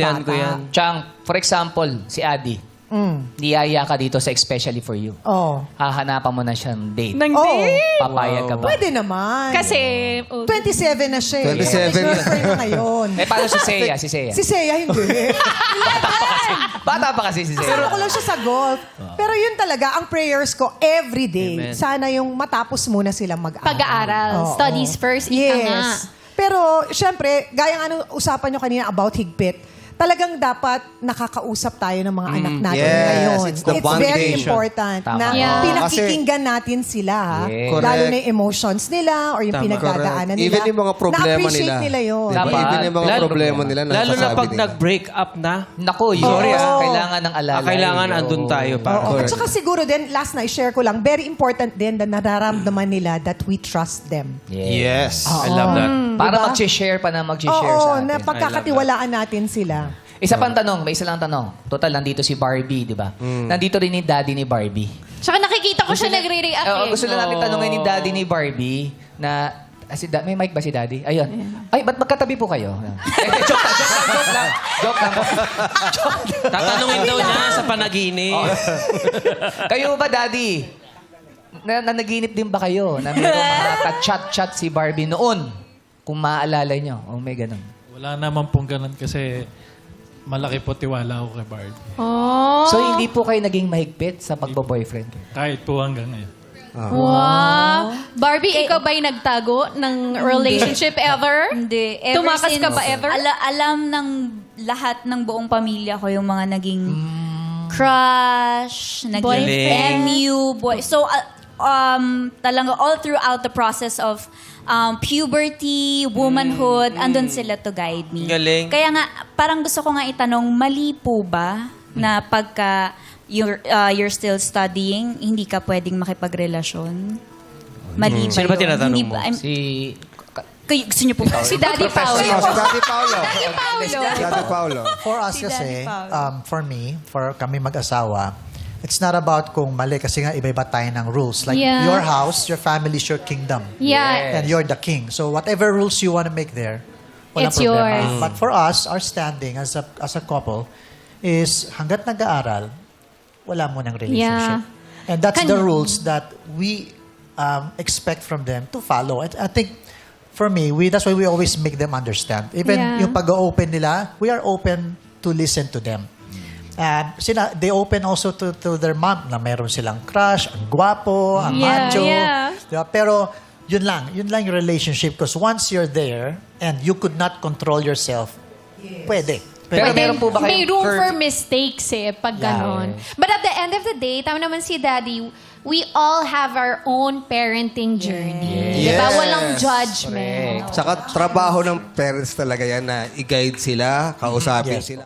Yan ko yan. Chang, for example, si Adi. Niyaya ka dito sa especially for you. Oh. Hahanapan mo na siyang date. Nang Oh. date. Papayag ka ba? Pwede naman. Kasi, 27 na siya. 27 na. na ngayon. Eh, paano si Seiya? Si Seiya. Si Seiya, hindi. Bata pa kasi si Seiya. Kasama ko lang siya sa golf. Pero yun talaga, ang prayers ko everyday. Amen. Sana yung matapos muna silang mag-aaral. Pag-aaral. Oo. Studies first, ika nga. Yes. Pero, syempre, gaya ng usapan nyo kanina about higpit, talagang dapat nakakausap tayo ng mga anak natin Yes, ngayon. it's the very bonding. important Tama. na Yeah. pinakikinggan natin sila. Yes. Lalo Correct. na yung emotions nila or yung Tama. pinagdadaanan nila. Even yung mga problema Na-appreciate nila. nila yun. Diba? Tama. Even yung mga Lalo- problema nila. Lalo na nasasabi pag nila. nag-break up na. Naku, yun. Sorry, Kailangan ng alalay. Kailangan andun tayo para. Oo. At saka siguro din, last na i-share ko lang, very important din na nararamdaman nila that we trust them. Yes. Yes. I love that. Para Diba? mag-share pa na mag-share sa Oo, atin. na pagkakatiwalaan natin sila. Isa pang tanong, may isa lang tanong. Total, nandito si Barbie, di ba? Nandito rin ni daddy ni Barbie. Tsaka nakikita ko siya nagre-react eh. Gusto na natin tanongin ni daddy ni Barbie na... may mic ba si daddy? Ayun. Ay, ba't magkatabi po kayo? Joke lang. Tatanungin daw niya sa panaginip. Kayo ba, daddy? Nanaginip din ba kayo na mayroong mga chat-chat si Barbie noon? Kung maaalala nyo. O may ganun. Wala naman pong ganun kasi malaki po tiwala ko kay Barbie. Oh. So, hindi po kayo naging mahigpit sa pagbo-boyfriend? Kahit po hanggang ngayon. Wow. Barbie, ikaw ba'y nagtago ng relationship ever? Hindi. Ever Tumakas ka since- ba ever? alam ng lahat ng buong pamilya ko yung mga naging crush, naging Boyfriend. MU, boy. So, talaga all throughout the process of puberty, womanhood, andun sila to guide me. Galing. Kaya nga, parang gusto ko nga itanong, mali po ba na pagka you're still studying, hindi ka pwedeng makipagrelasyon? Mali ba Sino ba yun? tinatanong Hindi mo? ba- Si... Kayo, gusto niyo po ba? Si Daddy Paolo. Si Daddy Paolo. Paolo. Daddy Paolo. For us kasi, for me, for kami mag-asawa, it's not about kung mali kasi nga iba-iba tayo ng rules. Like Yeah. your house, your family is your kingdom. Yeah. And you're the king. So whatever rules you want to make there, walang It's problema. yours. But for us, our standing as a couple is hanggat nag-aaral, wala mo ng relationship. And that's the rules that we expect from them to follow. I think for me, that's why we always make them understand. Even Yeah. yung pag-open nila, we are open to listen to them. They open also to their mom na meron silang crush, ang gwapo, ang macho. Yeah. Diba? Pero yun lang yung relationship because once you're there and you could not control yourself, pwede. Pero meron po ba May kayong room curve? for mistakes eh, pag ganon. But at the end of the day, tama naman si Daddy, we all have our own parenting journey. Diba? Yes. Walang judgment. Saka trabaho ng parents talaga yan na i-guide sila, kausapin Yes. sila.